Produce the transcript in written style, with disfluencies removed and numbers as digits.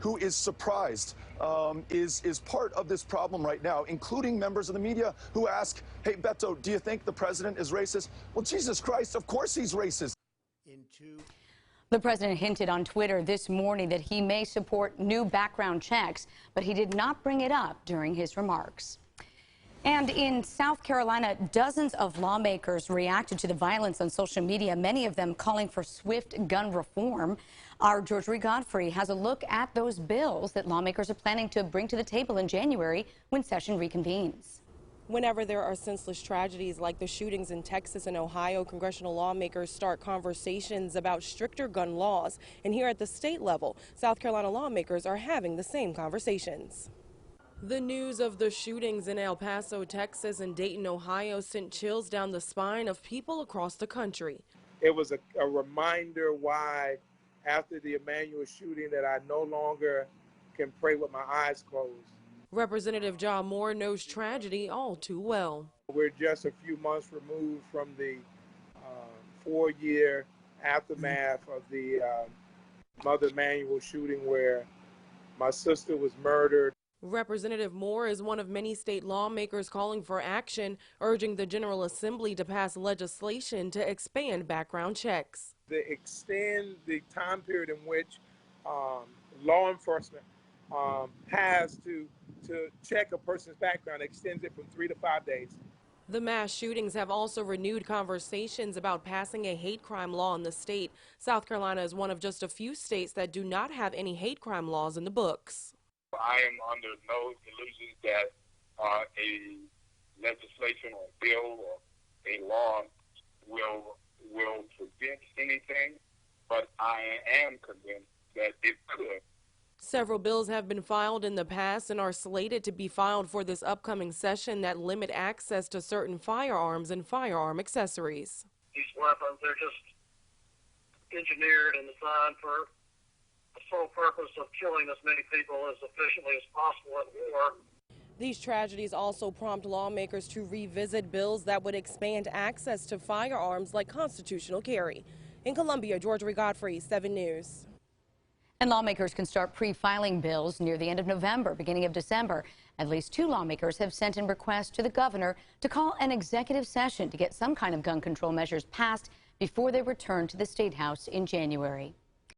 who is surprised is part of this problem right now, including members of the media who ask, hey, Beto, do you think the president is racist? Well, Jesus Christ, of course he's racist. The president hinted on Twitter this morning that he may support new background checks, but he did not bring it up during his remarks. And in South Carolina, dozens of lawmakers reacted to the violence on social media, many of them calling for swift gun reform. Our George Godfrey has a look at those bills that lawmakers are planning to bring to the table in January when session reconvenes. Whenever there are senseless tragedies like the shootings in Texas and Ohio, congressional lawmakers start conversations about stricter gun laws. And here at the state level, South Carolina lawmakers are having the same conversations. The news of the shootings in El Paso, Texas and Dayton, Ohio sent chills down the spine of people across the country. It was a reminder why, after the Emmanuel shooting, that I no longer can pray with my eyes closed. Representative John Moore knows tragedy all too well. We're just a few months removed from the 4-year aftermath of the Mother Emmanuel shooting, where my sister was murdered. Representative Moore is one of many state lawmakers calling for action, urging the General Assembly to pass legislation to expand background checks. To extend the time period in which law enforcement has to check a person's background, extends it from 3 to 5 days. The mass shootings have also renewed conversations about passing a hate crime law in the state. South Carolina is one of just a few states that do not have any hate crime laws in the books. I am under no illusions that a legislation or bill or a law will prevent anything, but I am convinced that it could. Several bills have been filed in the past and are slated to be filed for this upcoming session that limit access to certain firearms and firearm accessories. These weapons, they're just engineered and designed for the sole purpose of killing as many people as efficiently as possible at war. These tragedies also prompt lawmakers to revisit bills that would expand access to firearms like constitutional carry. In Columbia, George Godfrey, 7 News. And lawmakers can start pre-filing bills near the end of November, beginning of December. At least 2 lawmakers have sent in requests to the governor to call an executive session to get some kind of gun control measures passed before they return to the State House in January.